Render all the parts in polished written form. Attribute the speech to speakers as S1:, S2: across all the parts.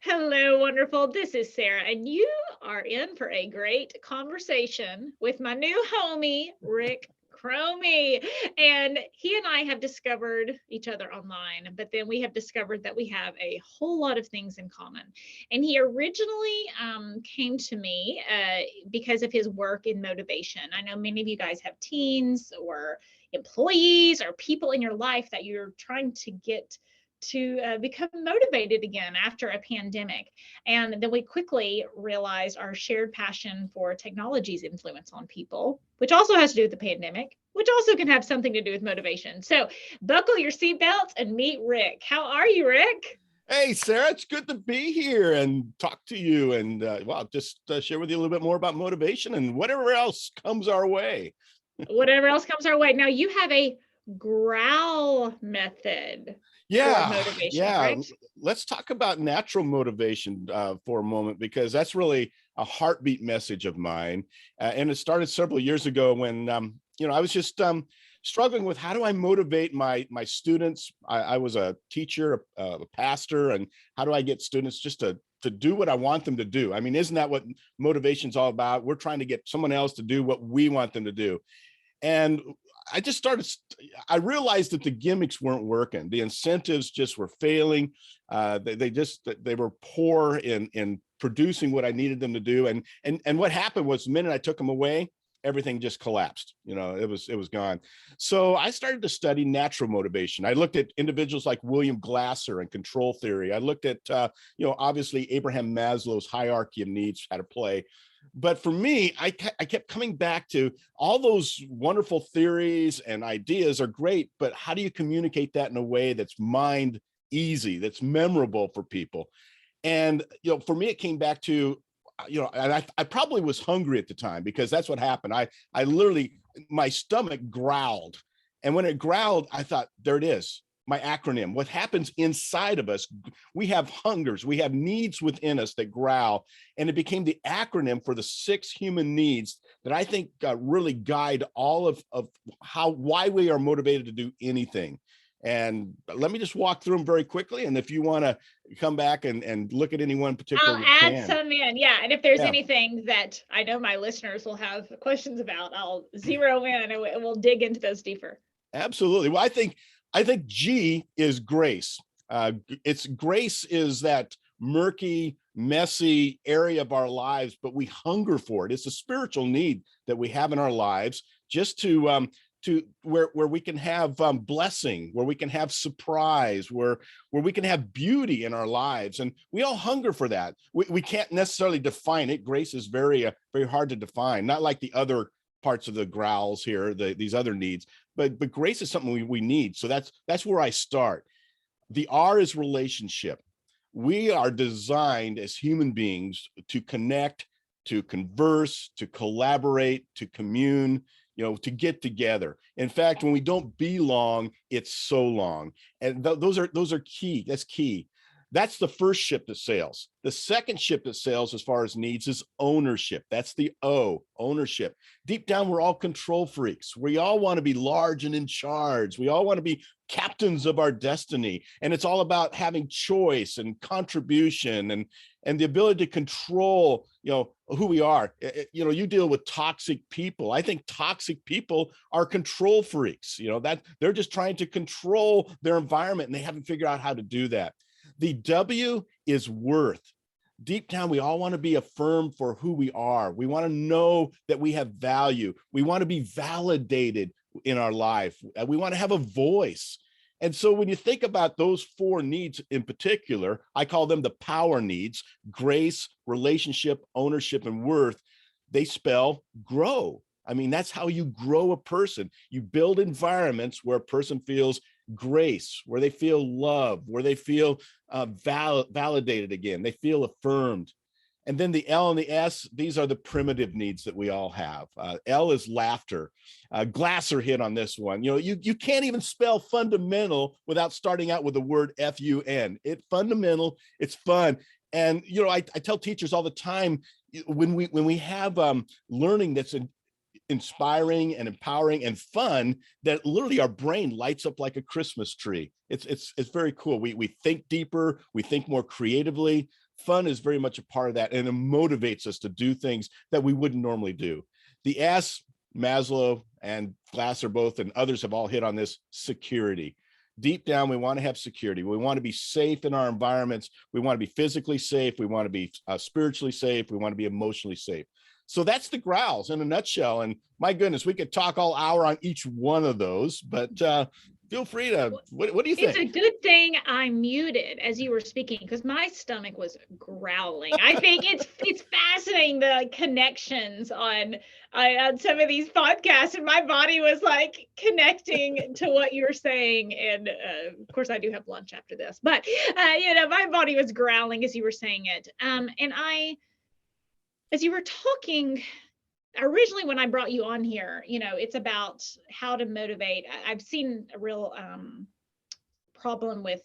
S1: Hello, wonderful. This is Sarah, and you are in for a great conversation with my new homie, Rick Chromey. And he and I have discovered each other online, but then we have discovered that we have a whole lot of things in common. And he originally came to me because of his work in motivation. I know many of you guys have teens or employees or people in your life that you're trying to get to become motivated again after a pandemic. And then we quickly realized our shared passion for technology's influence on people, which also has to do with the pandemic, which also can have something to do with motivation. So buckle your seatbelts and meet Rick. How are you, Rick?
S2: Hey, Sarah, it's good to be here and talk to you and just share with you a little bit more about motivation and whatever else comes our way.
S1: Whatever else comes our way. Now, you have a growl method for
S2: Yeah,
S1: motivation,
S2: yeah.
S1: correct?
S2: Let's talk about natural motivation for a moment, because that's really a heartbeat message of mine. And it started several years ago when, I was just struggling with how do I motivate my students. I was a teacher, a pastor, and how do I get students just to do what I want them to do? I mean, isn't that what motivation's all about? We're trying to get someone else to do what we want them to do. And I just started, I realized that the gimmicks weren't working. The incentives just were failing. They were poor in producing what I needed them to do. And what happened was the minute I took them away, everything just collapsed. It was gone. So I started to study natural motivation. I looked at individuals like William Glasser and control theory. I looked at, obviously Abraham Maslow's hierarchy of needs had to play. But for me, I kept coming back to all those wonderful theories and ideas are great, but how do you communicate that in a way that's mind easy, that's memorable for people? And, for me, it came back to, and I probably was hungry at the time, because that's what happened. I literally, my stomach growled. And when it growled, I thought, there it is, my acronym. What happens inside of us, we have hungers, we have needs within us that growl. And it became the acronym for the 6 human needs that I think really guide all of why we are motivated to do anything. And let me just walk through them very quickly. And if you want to come back and look at any one particular,
S1: I'll
S2: we
S1: add
S2: can.
S1: some in. Yeah. And if there's
S2: Yeah,
S1: anything that I know my listeners will have questions about, I'll zero in and we'll dig into those deeper.
S2: absolutely. Well, I think G is grace. It's grace is that murky, messy area of our lives, but we hunger for it. It's a spiritual need that we have in our lives, just to where we can have blessing, where we can have surprise, where we can have beauty in our lives, and we all hunger for that. We can't necessarily define it. Grace is very hard to define, not like the other parts of the growls here, these other needs, but grace is something we need. So that's where I start. The R is relationship. We are designed as human beings to connect, to converse, to collaborate, to commune, to get together. In fact, when we don't belong, it's so long. And those are key. That's key. That's the first ship that sails. The second ship that sails as far as needs is ownership. That's the O, ownership. Deep down, we're all control freaks. We all want to be large and in charge. We all want to be captains of our destiny. And it's all about having choice and contribution and the ability to control, who we are. You deal with toxic people. I think toxic people are control freaks, that they're just trying to control their environment and they haven't figured out how to do that. The W is worth. Deep down, we all want to be affirmed for who we are. We want to know that we have value. We want to be validated in our life. We want to have a voice. And so when you think about those 4 needs in particular, I call them the power needs: grace, relationship, ownership, and worth. They spell grow. I mean, that's how you grow a person. You build environments where a person feels grace, where they feel love, where they feel validated again, they feel affirmed. And then the L and the S, these are the primitive needs that we all have. L is laughter. Glasser hit on this one. You can't even spell fundamental without starting out with the word F-U-N. It's fundamental, it's fun. And I tell teachers all the time, when we have learning that's inspiring and empowering and fun, that literally our brain lights up like a Christmas tree. It's very cool. We think deeper, we think more creatively. fun is very much a part of that, and it motivates us to do things that we wouldn't normally do. The S, Maslow and Glasser both, and others have all hit on this: security. Deep down, we want to have security. We want to be safe in our environments. We want to be physically safe. We want to be spiritually safe. We want to be emotionally safe. So that's the growls in a nutshell. And my goodness, we could talk all hour on each one of those, but feel free to, what do you think?
S1: It's a good thing I muted as you were speaking, because my stomach was growling. I think it's fascinating, the connections on some of these podcasts, and my body was like connecting to what you were saying. And of course I do have lunch after this, but my body was growling as you were saying it. And as you were talking, originally when I brought you on here, it's about how to motivate. I've seen a real problem with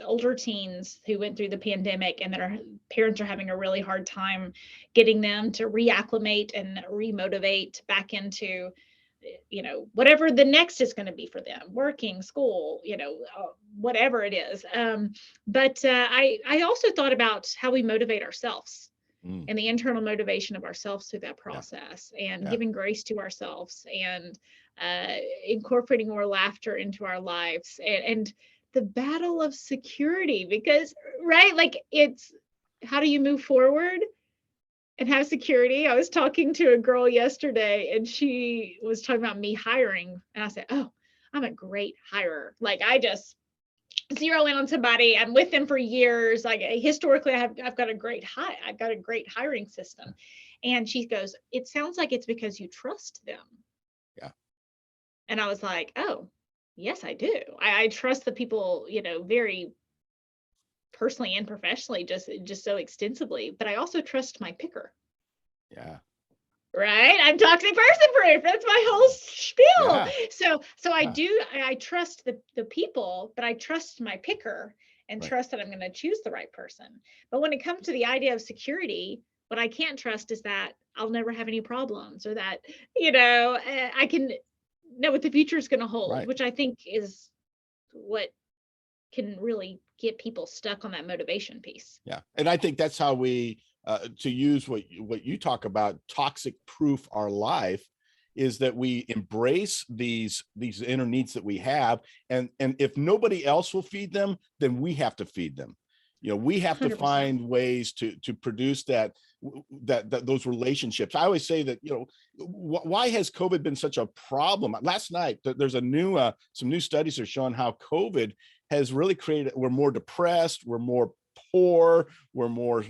S1: older teens who went through the pandemic, and their parents are having a really hard time getting them to reacclimate and remotivate back into, whatever the next is going to be for them, working, school, whatever it is. But I also thought about how we motivate ourselves. And the internal motivation of ourselves through that process, and giving grace to ourselves, and incorporating more laughter into our lives, and the battle of security, because, right, like, it's how do you move forward and have security? I was talking to a girl yesterday, and she was talking about me hiring, and I said, oh, I'm a great hirer. Like, I just zero in on somebody. I'm with them for years. Like, historically, I've got a great hiring system. And she goes, it sounds like it's because you trust them.
S2: Yeah.
S1: And I was like, oh, yes, I do. I trust the people, very personally and professionally, just so extensively. But I also trust my picker.
S2: Yeah.
S1: Right? I'm toxic person proof. That's my whole spiel.
S2: Yeah.
S1: So I trust the people, but I trust my picker, and trust that I'm going to choose the right person. But when it comes to the idea of security, what I can't trust is that I'll never have any problems, or that, I can know what the future is going to hold, which I think is what can really get people stuck on that motivation piece.
S2: Yeah. And I think that's how we, to use what you talk about, toxic proof our life, is that we embrace these inner needs that we have. And if nobody else will feed them, then we have to feed them. We have 100%. To find ways to produce that those relationships. I always say that, why has COVID been such a problem? Last night, there's some new studies are showing how COVID has really created, we're more depressed, we're more poor, we're more,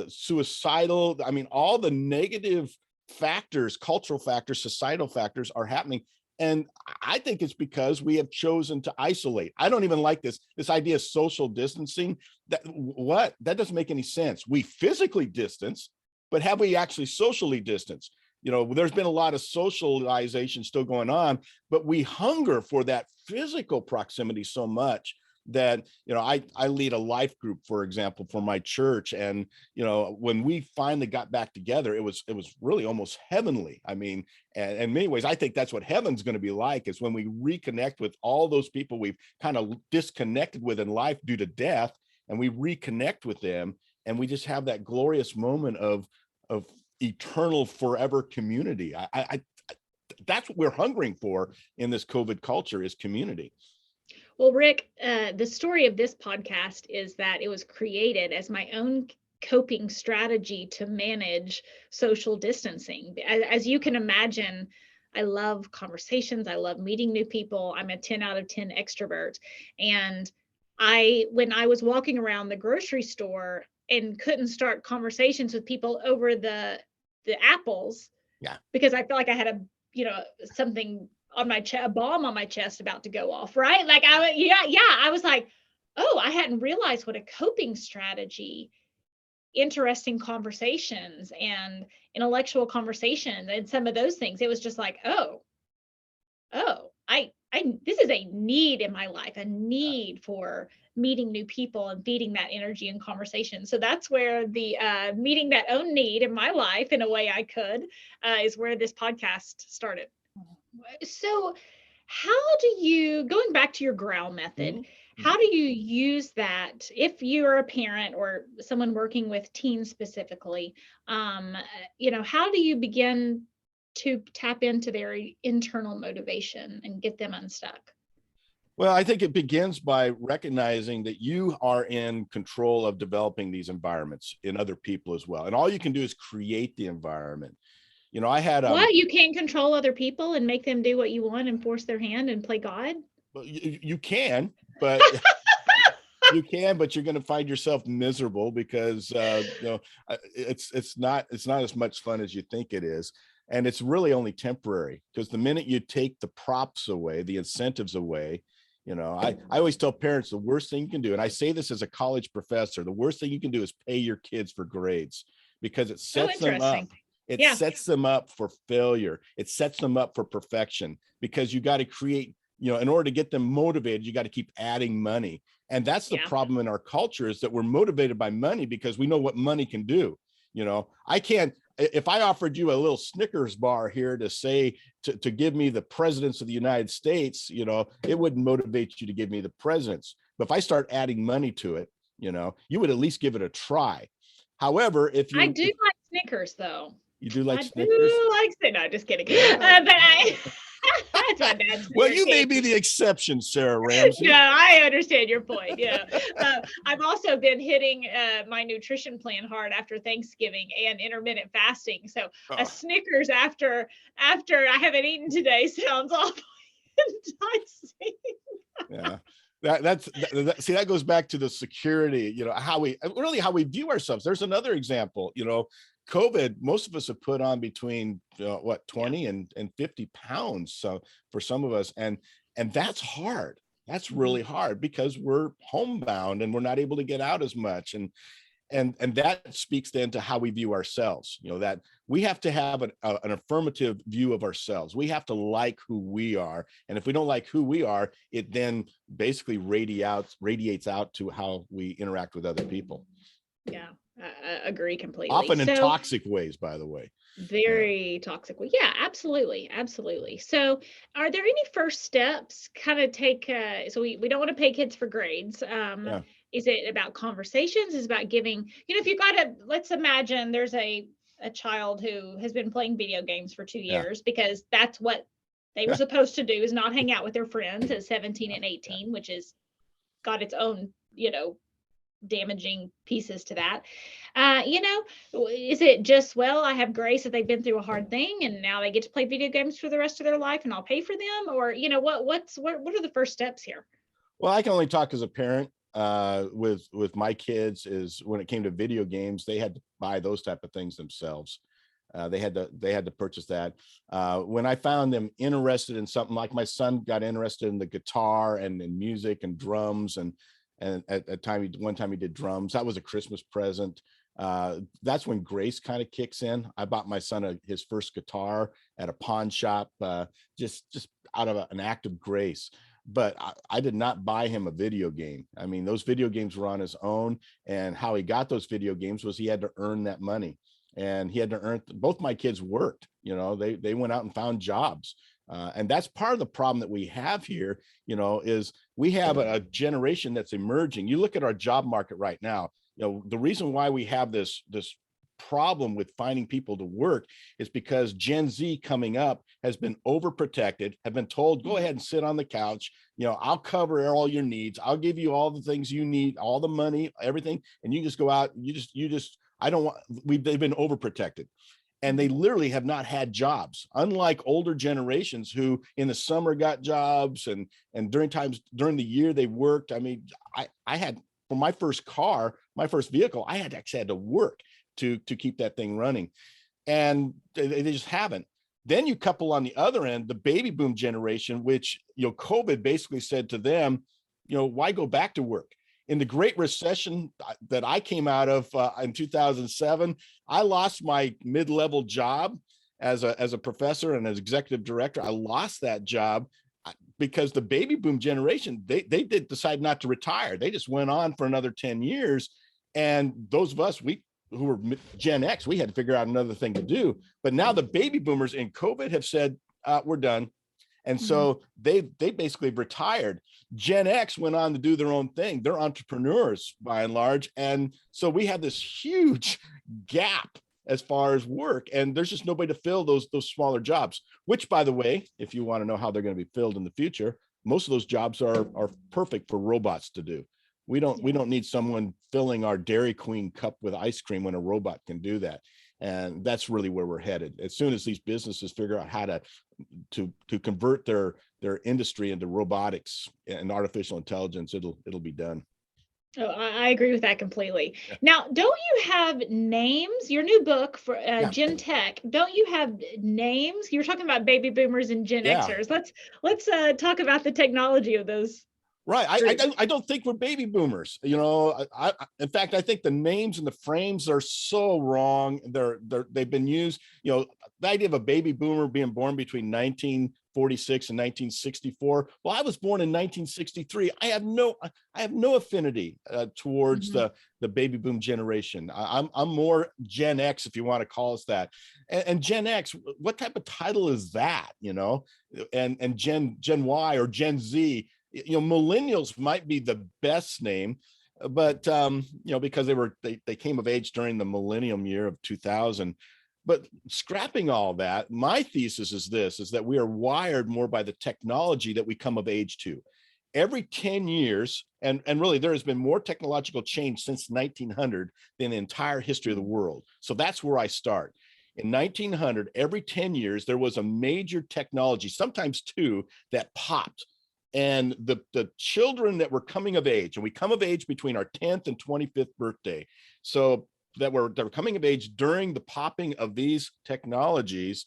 S2: suicidal. I mean, all the negative factors, cultural factors, societal factors are happening. And I think it's because we have chosen to isolate. I don't even like this idea of social distancing. That doesn't make any sense. We physically distance, but have we actually socially distanced? There's been a lot of socialization still going on, but we hunger for that physical proximity so much that, I lead a life group, for example, for my church. And, when we finally got back together, it was really almost heavenly. I mean, and in many ways, I think that's what heaven's going to be like, is when we reconnect with all those people we've kind of disconnected with in life due to death, and we reconnect with them, and we just have that glorious moment of eternal forever community. I that's what we're hungering for in this COVID culture, is community.
S1: Well, Rick, the story of this podcast is that it was created as my own coping strategy to manage social distancing. As you can imagine, I love conversations. I love meeting new people. I'm a 10 out of 10 extrovert. And when I was walking around the grocery store and couldn't start conversations with people over the apples, because I felt like I had something on my chest, a bomb on my chest about to go off, right? Like, I was like, oh, I hadn't realized what a coping strategy, interesting conversations and intellectual conversation and some of those things. It was just like, oh, this is a need in my life, a need for meeting new people and feeding that energy and conversation. So that's where the meeting that own need in my life in a way I could is where this podcast started. So how do you, going back to your growl method, How do you use that if you're a parent or someone working with teens specifically? How do you begin to tap into their internal motivation and get them unstuck?
S2: Well, I think it begins by recognizing that you are in control of developing these environments in other people as well. And all you can do is create the environment. I had
S1: What, you can't control other people and make them do what you want and force their hand and play God?
S2: well, you can, but you can, but you're going to find yourself miserable because it's not as much fun as you think it is. And it's really only temporary, because the minute you take the props away, the incentives away, I always tell parents the worst thing you can do, and I say this as a college professor, the worst thing you can do is pay your kids for grades, because it
S1: Oh,
S2: sets them up.
S1: interesting.
S2: It
S1: Yeah.
S2: sets them up for failure. It sets them up for perfection, because you got to create, in order to get them motivated, you got to keep adding money. And that's the
S1: Yeah.
S2: problem in our culture, is that we're motivated by money because we know what money can do. I can't, if I offered you a little Snickers bar here to say, to give me the presidents of the United States, it wouldn't motivate you to give me the presidents. But if I start adding money to it, you would at least give it a try. However,
S1: I do like Snickers, though.
S2: You do like
S1: I
S2: Snickers?
S1: do like Snickers. No, just kidding.
S2: Yeah.
S1: But that's my dad's
S2: Well,
S1: favorite
S2: you may be
S1: candy.
S2: the exception, Sarah Ramsey.
S1: No, I understand your point. Yeah. I've also been hitting my nutrition plan hard after Thanksgiving and intermittent fasting. So a Snickers after I haven't eaten today sounds awful enticing.
S2: Yeah. See, that goes back to the security, how we view ourselves. There's another example, COVID, most of us have put on between 20 and 50 pounds. So for some of us, and that's hard. That's really hard, because we're homebound and we're not able to get out as much. And that speaks then to how we view ourselves, that we have to have an affirmative view of ourselves. We have to like who we are. And if we don't like who we are, it then basically radiates out to how we interact with other people.
S1: Yeah, I agree completely.
S2: Often in toxic ways, by the way.
S1: Very toxic. Well, yeah, absolutely. Absolutely. So are there any first steps kind of take, so we don't want to pay kids for grades.
S2: Yeah.
S1: Is it about conversations? Is it about giving, if you got let's imagine there's a child who has been playing video games for 2 years because that's what they were supposed to do, is not hang out with their friends at 17 and 18, which is got its own, damaging pieces to that. Is it just, well, I have grace that they've been through a hard thing and now they get to play video games for the rest of their life and I'll pay for them? Or, what are the first steps here?
S2: Well, I can only talk as a parent. With my kids, is when it came to video games, they had to buy those type of things themselves. They had to purchase that. When I found them interested in something, like my son got interested in the guitar and in music and drums, and at one time he did drums. That was a Christmas present. That's when grace kind of kicks in. I bought my son his first guitar at a pawn shop, just out of an act of grace. But I did not buy him a video game. I mean, those video games were on his own, and how he got those video games was he had to earn that money, and he had to earn. Both my kids worked. They went out and found jobs. And that's part of the problem that we have here, is we have a generation that's emerging. You look at our job market right now, the reason why we have this problem with finding people to work is because Gen Z coming up has been overprotected, have been told, go ahead and sit on the couch. I'll cover all your needs. I'll give you all the things you need, all the money, everything. And you just go out, they've been overprotected. And they literally have not had jobs, unlike older generations who in the summer got jobs and during the year they worked. I mean, I had, for my first car, my first vehicle, I had to work to keep that thing running. And they just haven't. Then you couple on the other end, the baby boom generation, which, COVID basically said to them, why go back to work? In the Great Recession that I came out of in 2007, I lost my mid-level job as a professor and as executive director. I lost that job because the baby boom generation, they did decide not to retire. They just went on for another 10 years. And those of us, who were Gen X, we had to figure out another thing to do. But now the baby boomers in COVID have said, we're done. And so they basically retired. Gen X went on to do their own thing. They're entrepreneurs by and large. And so we have this huge gap as far as work, and there's just nobody to fill those smaller jobs, which, by the way, if you want to know how they're going to be filled in the future, most of those jobs are perfect for robots to do. We don't need someone filling our Dairy Queen cup with ice cream when a robot can do that. And that's really where we're headed. As soon as these businesses figure out how to convert their industry into robotics and artificial intelligence, it'll be done.
S1: Oh, I agree with that completely. Yeah. Now, don't you have names? Your new book for GenTech, don't you have names? You were talking about baby boomers and Gen Xers. Let's talk about the technology of those.
S2: Right. I don't think we're baby boomers. You know, in fact, I think the names and the frames are so wrong. They've been used, you know, the idea of a baby boomer being born between 1946 and 1964. Well, I was born in 1963. I have no affinity towards the baby boom generation. I'm more Gen X, if you want to call us that. And Gen X, what type of title is that? You know, and Gen Y or Gen Z. You know, millennials might be the best name, but you know, because they came of age during the millennium year of 2000. But scrapping all that, my thesis is that we are wired more by the technology that we come of age to. Every 10 years, and really there has been more technological change since 1900 than the entire history of the world. So that's where I start. In 1900, every 10 years, there was a major technology, sometimes two, that popped. And the children that were coming of age, and we come of age between our 10th and 25th birthday, so that were coming of age during the popping of these technologies,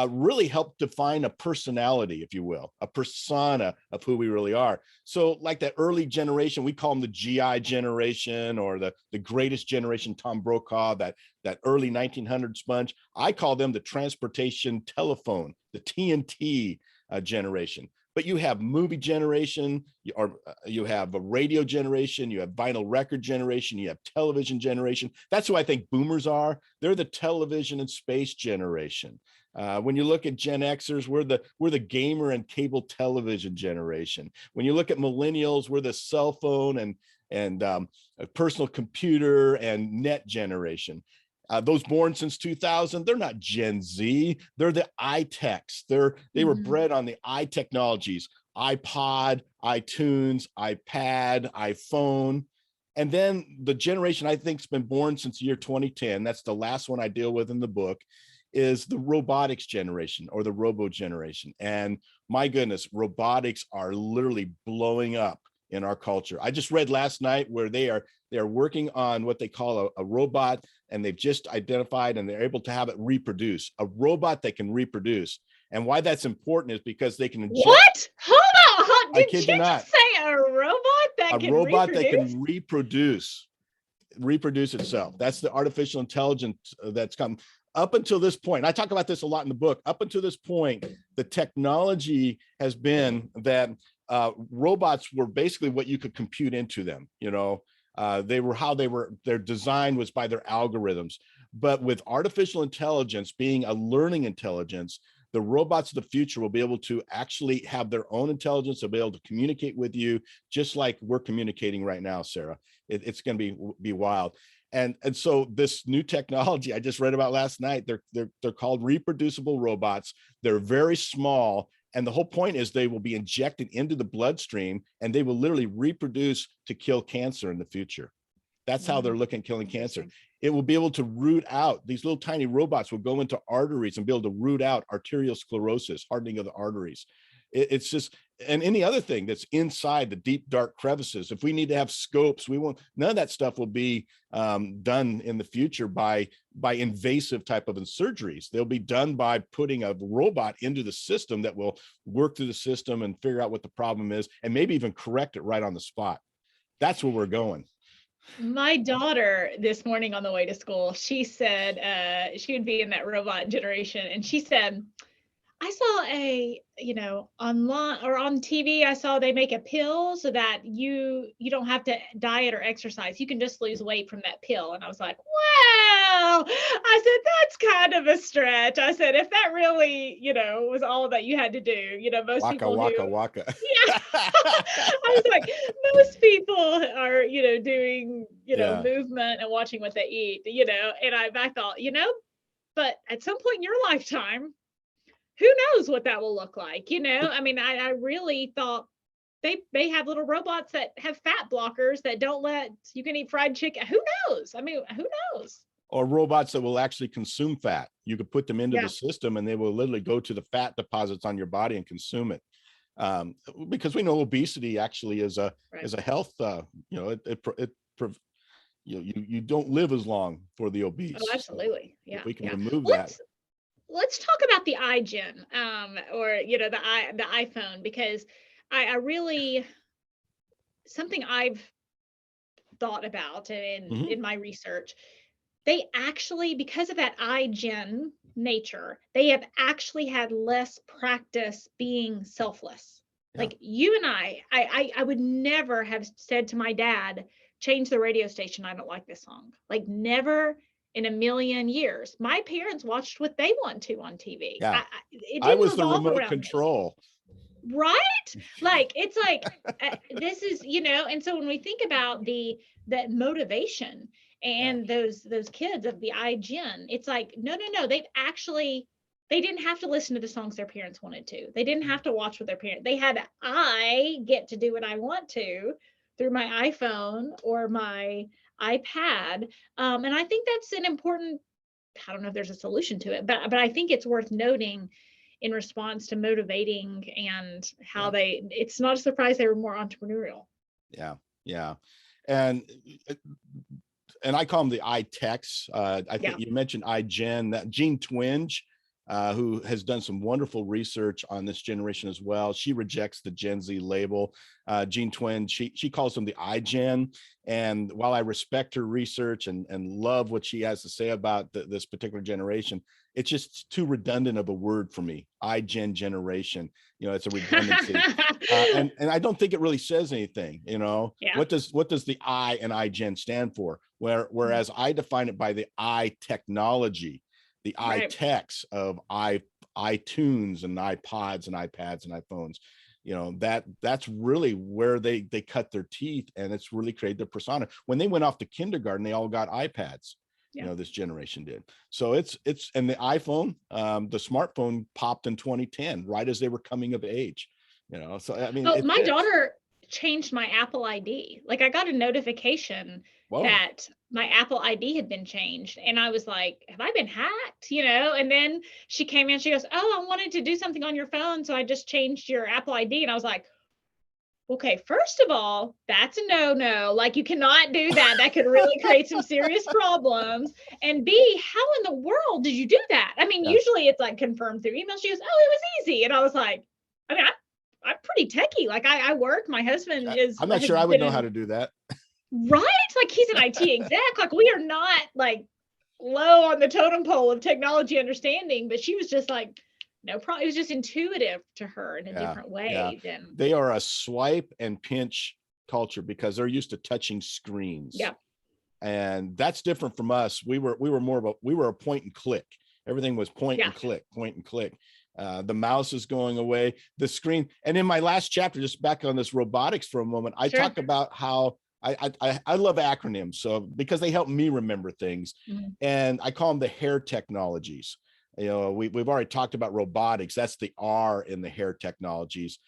S2: really helped define a personality, if you will, a persona of who we really are. So like that early generation, we call them the GI generation, or the greatest generation, Tom Brokaw, that early 1900s bunch. I call them the transportation telephone, the TNT generation. But you have movie generation, or you have a radio generation, you have vinyl record generation, you have television generation. That's who I think boomers are. They're the television and space generation. When you look at Gen Xers, we're the gamer and cable television generation. When you look at millennials, we're the cell phone and a personal computer and net generation. Those born since 2000, they're not Gen Z. They're the iTechs. They were bred on the iTechnologies, iPod, iTunes, iPad, iPhone. And then the generation I think has been born since the year 2010, that's the last one I deal with in the book, is the robotics generation, or the robo generation. And my goodness, robotics are literally blowing up in our culture. I just read last night where they are working on what they call a robot, and they've just identified, and they're able to have it reproduce, a robot that can reproduce. And why that's important is because they can inject.
S1: What? Hold on.
S2: Did you just
S1: say a robot that can
S2: reproduce itself? That's the artificial intelligence that's come. Up until this point, I talk about this a lot in the book. Up until this point, the technology has been that robots were basically what you could compute into them. You know, their design was by their algorithms. But with artificial intelligence being a learning intelligence, the robots of the future will be able to actually have their own intelligence. They'll be able to communicate with you just like we're communicating right now, Sarah. It's going to be wild. And so this new technology I just read about last night, they're called reproducible robots. They're very small. And the whole point is they will be injected into the bloodstream, and they will literally reproduce to kill cancer in the future. That's how they're looking at killing cancer. It will be able to root out, these little tiny robots will go into arteries and be able to root out arterial sclerosis, hardening of the arteries. It's just, and any other thing that's inside the deep, dark crevices. If we need to have scopes, none of that stuff will be done in the future by invasive type of surgeries. They'll be done by putting a robot into the system that will work through the system and figure out what the problem is, and maybe even correct it right on the spot. That's where we're going.
S1: My daughter this morning on the way to school, she said she would be in that robot generation, and she said, I saw online or on TV, I saw they make a pill so that you don't have to diet or exercise. You can just lose weight from that pill. And I was like, wow. I said, that's kind of a stretch. I said, if that really, was all that you had to do, most
S2: Waka,
S1: people who,
S2: waka, waka.
S1: yeah. I was like, most people are, doing,
S2: Yeah.
S1: movement and watching what they eat, and I thought, but at some point in your lifetime, who knows what that will look like, I mean, I really thought they have little robots that have fat blockers that don't let you can eat fried chicken. Who knows? I mean, who knows?
S2: Or robots that will actually consume fat. You could put them into
S1: Yeah.
S2: the system and they will literally go to the fat deposits on your body and consume it. Because we know obesity actually is a health, you don't live as long for the obese.
S1: Oh, absolutely.
S2: So
S1: Yeah.
S2: if we can
S1: Yeah.
S2: remove that.
S1: Let's talk about the iGen, or the iPhone, because I really something I've thought about in my research. They actually, because of that iGen nature, they have actually had less practice being selfless.
S2: Yeah.
S1: Like you and I would never have said to my dad, change the radio station. I don't like this song. Like never in a million years. My parents watched what they want to on TV.
S2: Yeah.
S1: It
S2: I
S1: didn't
S2: was the
S1: revolve
S2: remote
S1: around me.
S2: control.
S1: Right? Like it's like this is, and so when we think about that motivation and those kids of the iGen, it's like no, they didn't have to listen to the songs their parents wanted to. They didn't have to watch what their parents. They had I get to do what I want to through my iPhone or my iPad. And I think that's an important, I don't know if there's a solution to it, but I think it's worth noting in response to motivating and how it's not a surprise they were more entrepreneurial.
S2: Yeah. Yeah. And I call them the iTechs. I think you mentioned iGen, that Jean Twenge, who has done some wonderful research on this generation as well. She rejects the Gen Z label. Jean Twenge, she calls them the iGen. And while I respect her research and love what she has to say about this particular generation, it's just too redundant of a word for me. iGen generation, it's a redundancy. And I don't think it really says anything, What does the I and iGen stand for? Whereas I define it by the I technology, the iTechs of iTunes and iPods and iPads and iPhones, that's really where they cut their teeth, and it's really created their persona. When they went off to kindergarten, they all got iPads. This generation did. So it's and the iPhone, the smartphone popped in 2010, right as they were coming of age. So I mean,
S1: my daughter changed my Apple ID. Like I got a notification that my Apple ID had been changed. And I was like, have I been hacked? And then she came in, she goes, oh, I wanted to do something on your phone. So I just changed your Apple ID. And I was like, okay, first of all, that's a no. Like you cannot do that. That could really create some serious problems. And B, how in the world did you do that? I mean, usually it's like confirmed through email. She goes, oh, it was easy. And I was like, I mean, I'm pretty techie. Like I work, my husband is.
S2: I'm not sure I would know how to do that.
S1: Right? Like he's an IT exec. Like we are not like low on the totem pole of technology understanding, but she was just like, no problem. It was just intuitive to her in a different way than
S2: they are a swipe and pinch culture because they're used to touching screens.
S1: Yeah.
S2: And that's different from us. We were a point and click. Everything was point and click. The mouse is going away, the screen. And in my last chapter, just back on this robotics for a moment, I talk about how I love acronyms. So because they help me remember things, and I call them the hair technologies. We've already talked about robotics. That's the R in the hair technologies.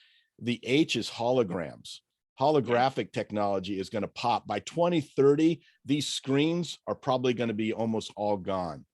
S2: The H is holograms. Holographic technology is going to pop by 2030. These screens are probably going to be almost all gone.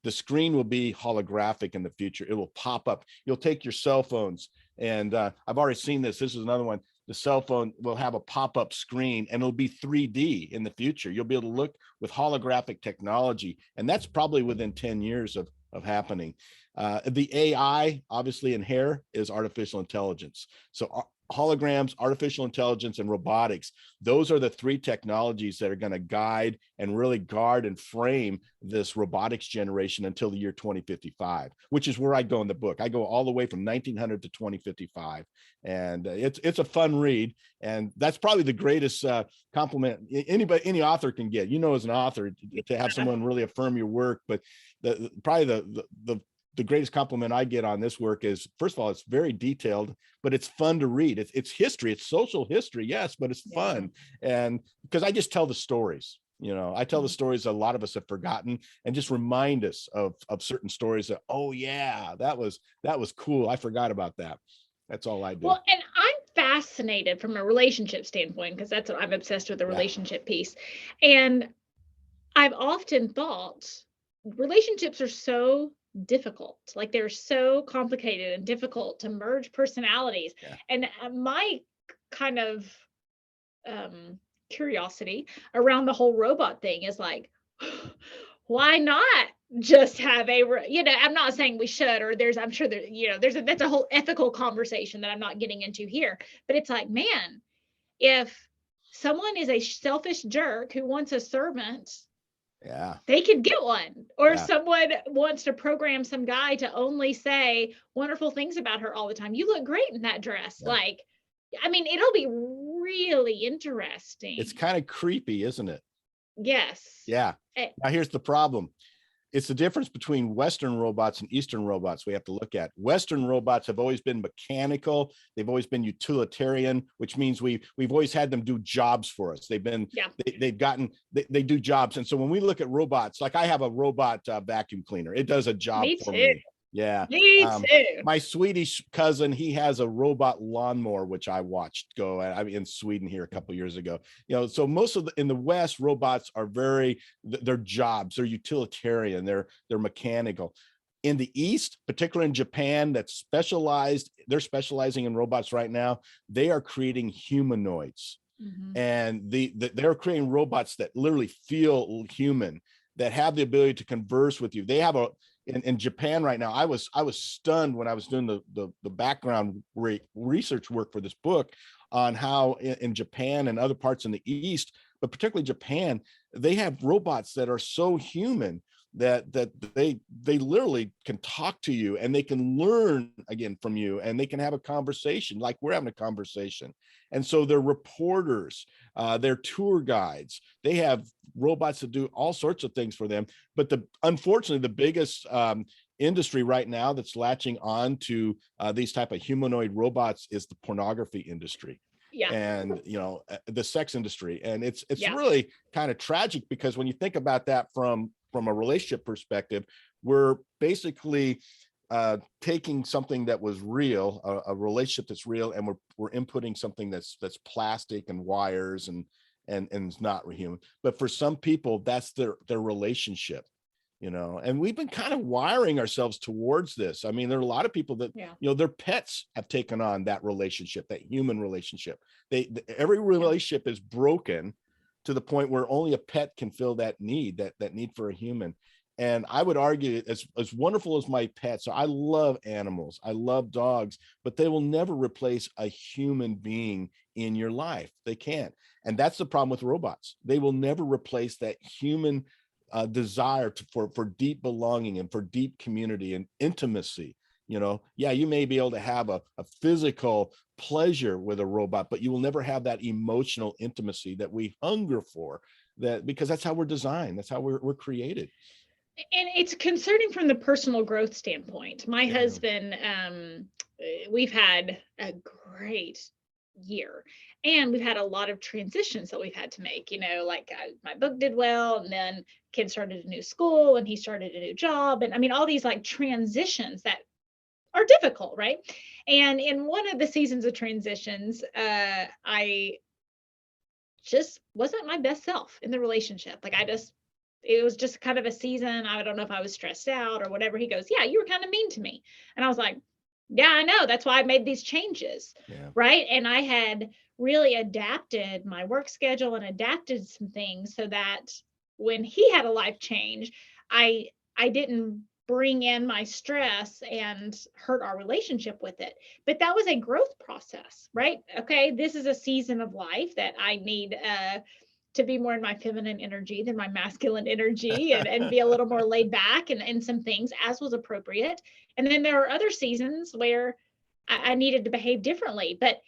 S2: The screen will be holographic in the future. It will pop up. You'll take your cell phones, and I've already seen this. This is another one. The cell phone will have a pop-up screen, and it'll be 3D in the future. You'll be able to look with holographic technology, and that's probably within 10 years of happening. The AI, obviously, in hair is artificial intelligence. So holograms, artificial intelligence, and robotics. Those are the three technologies that are going to guide and really guard and frame this robotics generation until the year 2055, which is where I go in the book. I go all the way from 1900 to 2055, and it's a fun read. And that's probably the greatest compliment any author can get. As an author, to have someone really affirm your work. But probably the greatest compliment I get on this work is, first of all, it's very detailed, but it's fun to read. It's history, it's social history, yes, but it's fun. And because I just tell the stories, I tell the stories a lot of us have forgotten, and just remind us of certain stories that, oh yeah, that was cool. I forgot about that. That's all I do.
S1: Well, and I'm fascinated from a relationship standpoint, because that's what I'm obsessed with, the relationship piece. And I've often thought relationships are so difficult, like they're so complicated and difficult to merge personalities. And my kind of curiosity around the whole robot thing is like, why not just have I'm not saying we should, or I'm sure that, that's a whole ethical conversation that I'm not getting into here, but it's like, man, if someone is a selfish jerk who wants a servant, they could get one. Or if someone wants to program some guy to only say wonderful things about her all the time, you look great in that dress. Like, I mean, it'll be really interesting.
S2: It's kind of creepy, isn't it?
S1: Yes.
S2: Yeah. Now here's the problem. It's the difference between Western robots and Eastern robots we have to look at. Western robots have always been mechanical. They've always been utilitarian, which means we've always had them do jobs for us. They've been, they do jobs. And so when we look at robots, like I have a robot vacuum cleaner, it does a job for me. Yeah.
S1: Me too.
S2: My Swedish cousin, he has a robot lawnmower, which I watched go in Sweden here a couple of years ago. So most of in the West, robots are they're jobs, they're utilitarian, they're mechanical. In the East, particularly in Japan, they're specializing in robots right now. They are creating humanoids. And they're creating robots that literally feel human, that have the ability to converse with you. They have in Japan right now, I was stunned when I was doing the background research work for this book on how in Japan and other parts in the East, but particularly Japan, they have robots that are so human that they literally can talk to you, and they can learn again from you, and they can have a conversation like we're having a conversation. And so they're reporters, they're tour guides, they have robots that do all sorts of things for them. But unfortunately, the biggest industry right now that's latching on to these type of humanoid robots is the pornography industry. And the sex industry. And it's really kind of tragic, because when you think about that from a relationship perspective, we're basically taking something that was real, a relationship that's real, and we're inputting something that's plastic and wires and it's not human. But for some people, that's their relationship. And we've been kind of wiring ourselves towards this. I mean, there are a lot of people that, their pets have taken on that relationship, that human relationship. Every relationship is broken to the point where only a pet can fill that need, that need for a human. And I would argue, as wonderful as my pets are, I love animals, I love dogs, but they will never replace a human being in your life. They can't. And that's the problem with robots. They will never replace that human desire for deep belonging and for deep community and intimacy. You may be able to have a physical pleasure with a robot, but you will never have that emotional intimacy that we hunger for, because that's how we're designed, that's how we're created.
S1: And it's concerning from the personal growth standpoint. My husband, we've had a great year, and we've had a lot of transitions that we've had to make. My book did well, and then kid started a new school, and he started a new job, and I mean all these like transitions that are difficult, right? And in one of the seasons of transitions, I just wasn't my best self in the relationship. It was just kind of a season. I don't know if I was stressed out or whatever. He goes, yeah, you were kind of mean to me. And I was like, yeah, I know. That's why I made these changes. Right. And I had really adapted my work schedule and adapted some things so that when he had a life change, I didn't bring in my stress and hurt our relationship with it. But that was a growth process, right? Okay, this is a season of life that I need to be more in my feminine energy than my masculine energy, and be a little more laid back and some things as was appropriate. And then there are other seasons where I needed to behave differently, but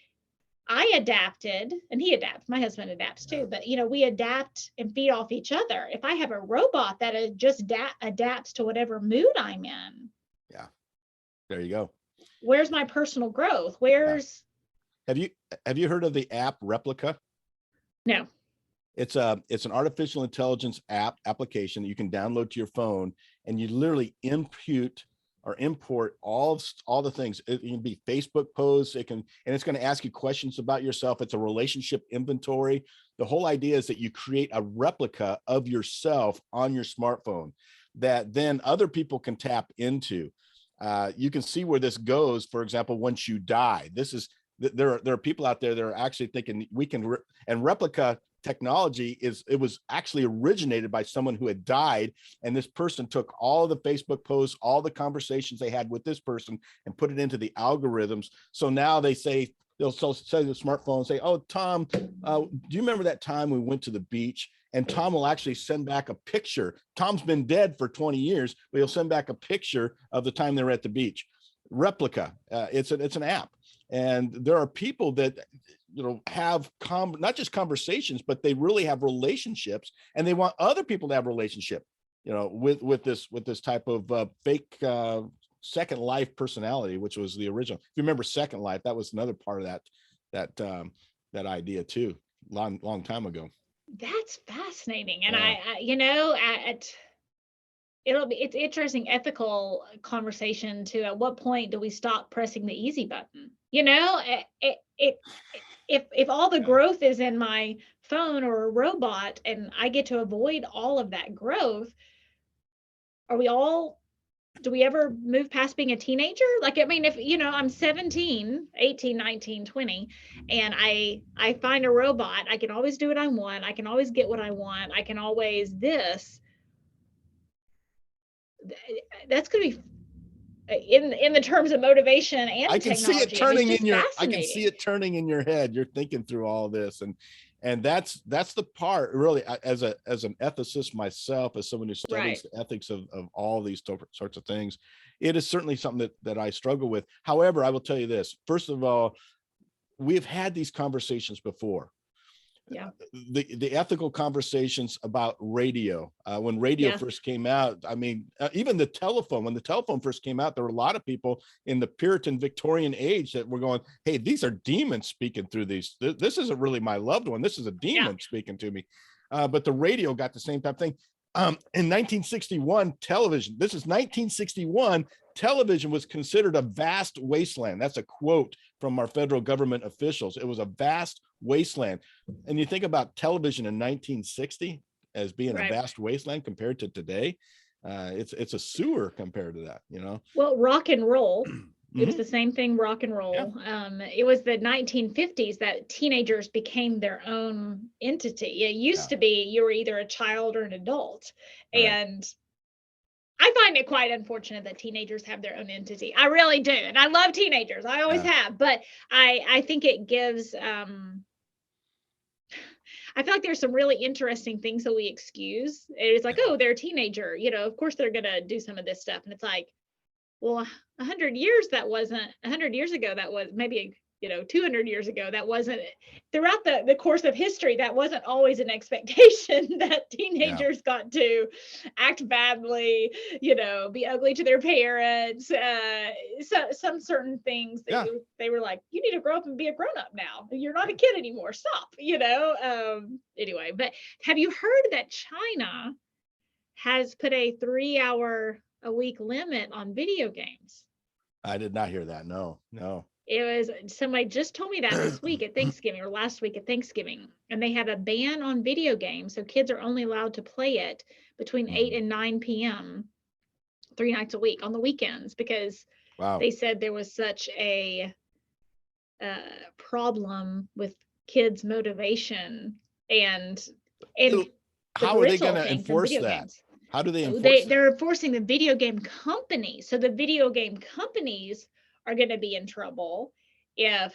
S1: I adapted and he adapts. My husband adapts too, but we adapt and feed off each other. If I have a robot that just adapts to whatever mood I'm in.
S2: Yeah. There you go.
S1: Where's my personal growth? Where's
S2: Have you heard of the app Replica?
S1: No.
S2: It's an artificial intelligence application that you can download to your phone, and you literally import all the things. It can be Facebook posts, and it's going to ask you questions about yourself. It's a relationship inventory. The whole idea is that you create a replica of yourself on your smartphone that then other people can tap into. You can see where this goes. For example, once you die, there are people out there that are actually thinking we can, and replica technology was actually originated by someone who had died, and this person took all the Facebook posts, all the conversations they had with this person, and put it into the algorithms. So now they'll say the smartphone and say, "Oh, Tom, do you remember that time we went to the beach?" And Tom will actually send back a picture. Tom's been dead for 20 years, but he'll send back a picture of the time they were at the beach. Replica, it's an app, and there are people that have not just conversations, but they really have relationships, and they want other people to have relationship, with this type of fake Second Life personality, which was the original. If you remember Second Life, that was another part of that idea too, long time ago.
S1: That's fascinating. And
S2: Yeah.
S1: it's interesting ethical conversation too. At what point do we stop pressing the easy button? If all the growth is in my phone or a robot and I get to avoid all of that growth, do we ever move past being a teenager? Like, I mean, if, I'm 17, 18, 19, 20, and I find a robot, I can always do what I want. I can always get what I want. I can always that's going to be in the terms of motivation and
S2: I can
S1: technology.
S2: see it turning
S1: I
S2: can see it turning in your head. You're thinking through all this, and that's the part really, as an ethicist myself, as someone who studies the ethics of all these sorts of things. It is certainly something that I struggle with. However, I will tell you this. First of all, we've had these conversations before.
S1: Yeah.
S2: The ethical conversations about radio, when radio first came out. I mean, even the telephone, when the telephone first came out, there were a lot of people in the Puritan Victorian age that were going, "Hey, these are demons speaking through these. This isn't really my loved one. This is a demon speaking to me." But the radio got the same type of thing. In 1961, television, this is 1961, television was considered a vast wasteland. That's a quote from our federal government officials. It was a vast wasteland. And you think about television in 1960 as being a vast wasteland compared to today. It's a sewer compared to that,
S1: Well, rock and roll. It was the same thing, rock and roll. It was the 1950s that teenagers became their own entity. It used to be you were either a child or an adult. And I find it quite unfortunate that teenagers have their own entity. I really do. And I love teenagers. I always have. But I think it gives, I feel like there's some really interesting things that we excuse. It's like, oh, they're a teenager. Of course they're going to do some of this stuff. And it's like, well, 100 years ago, that was maybe, 200 years ago, that wasn't, throughout the course of history, that wasn't always an expectation that teenagers got to act badly, be ugly to their parents. Some certain things that they were like, you need to grow up and be a grown up now. You're not a kid anymore. Stop, anyway, but have you heard that China has put a 3-hour a week limit on video games?
S2: I did not hear that. No.
S1: It was, somebody just told me that this week at Thanksgiving, or last week at Thanksgiving, and they have a ban on video games. So kids are only allowed to play it between 8 and 9 p.m. 3 nights a week on the weekends, because they said there was such a problem with kids' motivation and
S2: how are they going to enforce that? How do they enforce
S1: They're forcing the video game companies. So the video game companies are going to be in trouble if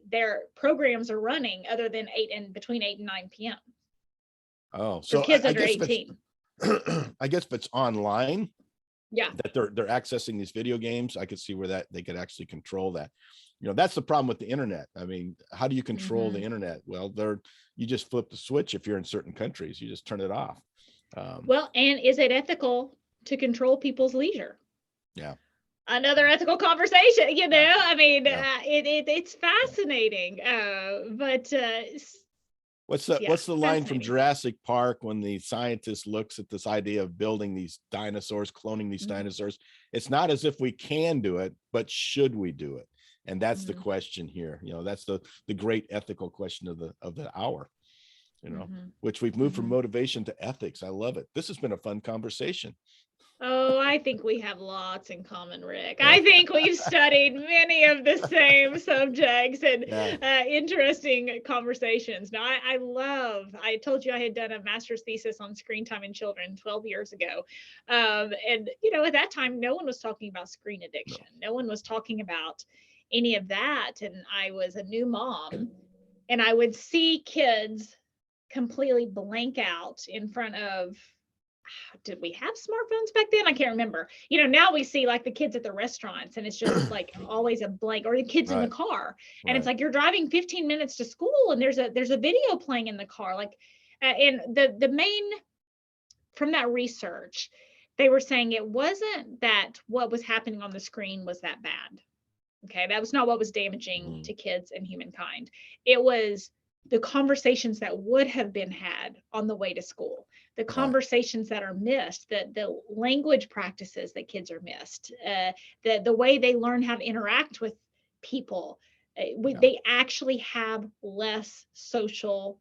S1: their programs are running other than between 8 and 9 p.m.
S2: Oh,
S1: for
S2: so
S1: kids
S2: I
S1: under
S2: guess
S1: 18.
S2: I guess if it's online
S1: Yeah.
S2: that they're accessing these video games, I could see where that they could actually control that. That's the problem with the internet. I mean, how do you control the internet? Well, you just flip the switch. If you're in certain countries, you just turn it off.
S1: Well, and is it ethical to control people's leisure?
S2: Yeah.
S1: Another ethical conversation,
S2: Yeah.
S1: I mean,
S2: Yeah.
S1: it's fascinating.
S2: What's the line from
S1: Fascinating.
S2: Jurassic Park when the scientist looks at this idea of building these dinosaurs, cloning these dinosaurs? It's not as if we can do it, but should we do it? And that's the question here. That's the great ethical question of the hour. Which we've moved from motivation to ethics. I love it. This has been a fun conversation.
S1: Oh, I think we have lots in common, Rick. I think we've studied many of the same subjects and interesting conversations. Now, I told you I had done a master's thesis on screen time in children 12 years ago. And, at that time, no one was talking about screen addiction. No one was talking about any of that. And I was a new mom, and I would see kids completely blank out in front of, did we have smartphones back then? I can't remember. Now we see like the kids at the restaurants, and it's just like always a blank, or the kids in the car. And it's like you're driving 15 minutes to school and there's a video playing in the car. Like, and the main, from that research, they were saying it wasn't that what was happening on the screen was that bad. Okay. That was not what was damaging to kids and humankind. It was the conversations that would have been had on the way to school, the conversations that are missed, the language practices that kids are missed, the way they learn how to interact with people. They actually have less social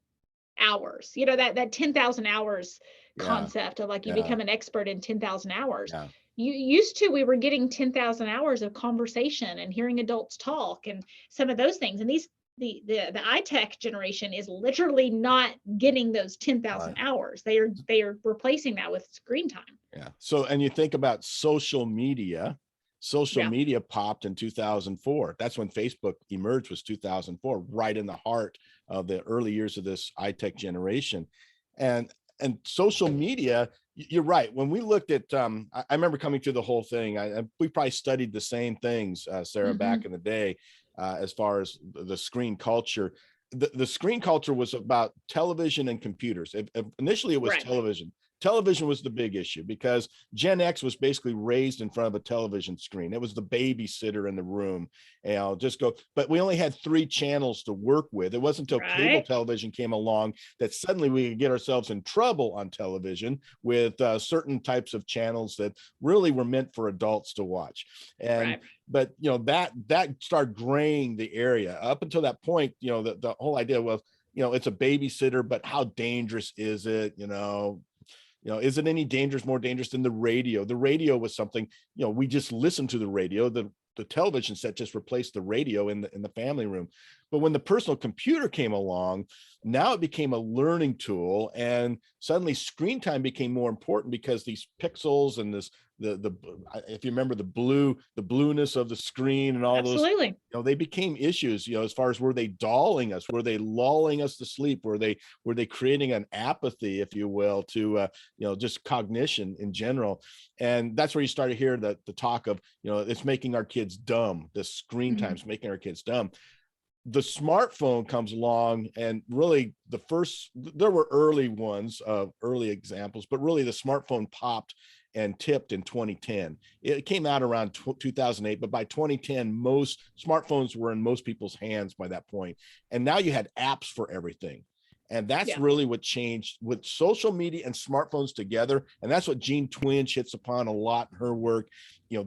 S1: hours. That 10,000 hours concept of like you become an expert in 10,000 hours. We were getting 10,000 hours of conversation and hearing adults talk and some of those things. And the iTech generation is literally not getting those 10,000 hours. They are replacing that with screen time.
S2: Yeah. So, and you think about social media popped in 2004. That's when Facebook emerged, was 2004, right in the heart of the early years of this iTech generation. And social media, you're right. When we looked at, I remember coming through the whole thing. We probably studied the same things, Sarah, back in the day. As far as the screen culture, the screen culture was about television and computers. Initially, it was television. Television was the big issue because Gen X was basically raised in front of a television screen. It was the babysitter in the room. But we only had 3 channels to work with. It wasn't until cable television came along that suddenly we could get ourselves in trouble on television with certain types of channels that really were meant for adults to watch. But that started graying the area. Up until that point, the whole idea was, it's a babysitter, but how dangerous is it? Is it any more dangerous than the radio? The radio was something, we just listened to the radio. The television set just replaced the radio in the family room. But when the personal computer came along, now it became a learning tool, and suddenly screen time became more important because these pixels and if you remember the blueness of the screen and all those, they became issues, as far as, were they dulling us? Were they lulling us to sleep? Were they creating an apathy, if you will, to, just cognition in general? And that's where you start to hear the talk of, it's making our kids dumb. The screen time's making our kids dumb. The smartphone comes along, and really there were early examples, but really the smartphone popped and tipped in 2010. It came out around 2008, but by 2010, most smartphones were in most people's hands by that point. And now you had apps for everything. And that's really what changed with social media and smartphones together. And that's what Jean Twenge hits upon a lot in her work.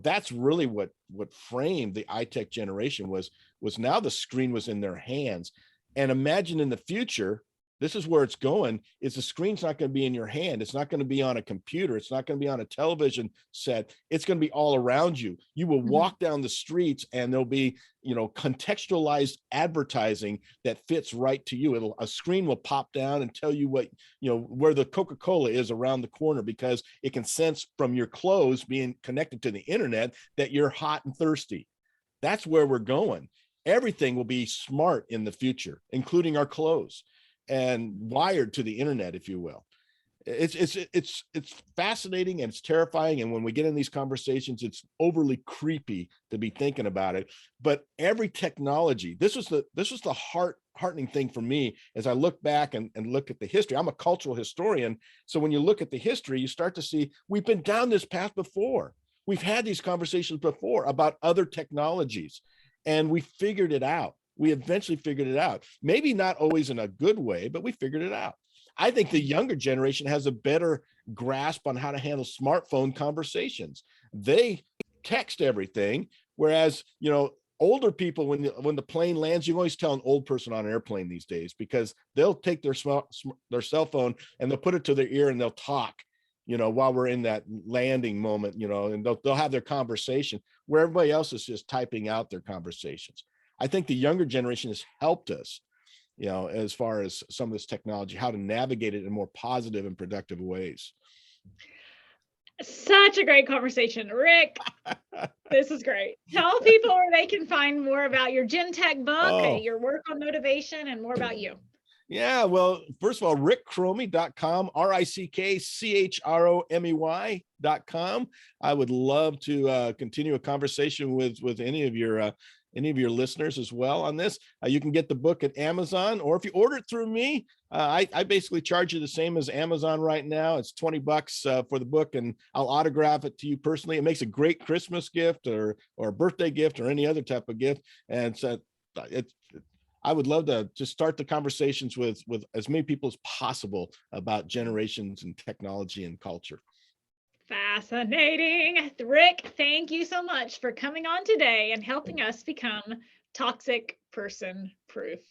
S2: That's really what framed the iTech generation was now the screen was in their hands. And imagine in the future, this is where it's going, is the screen's not going to be in your hand. It's not going to be on a computer. It's not going to be on a television set. It's going to be all around you. You will walk down the streets and there'll be, contextualized advertising that fits right to you. A screen will pop down and tell you what, where the Coca-Cola is around the corner, because it can sense from your clothes being connected to the internet that you're hot and thirsty. That's where we're going. Everything will be smart in the future, including our clothes, and wired to the internet, if you will. It's fascinating and it's terrifying. And when we get in these conversations, it's overly creepy to be thinking about it. But every technology, this was the heartening thing for me as I look back and look at the history. I'm a cultural historian. So when you look at the history, you start to see we've been down this path before. We've had these conversations before about other technologies, and we figured it out. We eventually figured it out. Maybe not always in a good way, but we figured it out. I think the younger generation has a better grasp on how to handle smartphone conversations. They text everything, whereas, older people, when the plane lands, you always tell an old person on an airplane these days, because they'll take their cell phone and they'll put it to their ear and they'll talk, while we're in that landing moment, and they'll have their conversation where everybody else is just typing out their conversations. I think the younger generation has helped us, as far as some of this technology, how to navigate it in more positive and productive ways.
S1: Such a great conversation, Rick. This is great. Tell people where they can find more about your GenTech book, your work on motivation, and more about you.
S2: Yeah, well, first of all, rickchromey.com, RickChromey.com. I would love to continue a conversation with any of your listeners as well on this. You can get the book at Amazon, or if you order it through me, I basically charge you the same as Amazon right now. It's $20 for the book, and I'll autograph it to you personally. It makes a great Christmas gift or a birthday gift or any other type of gift. And so I would love to just start the conversations with as many people as possible about generations and technology and culture.
S1: Fascinating. Rick, thank you so much for coming on today and helping us become toxic person proof.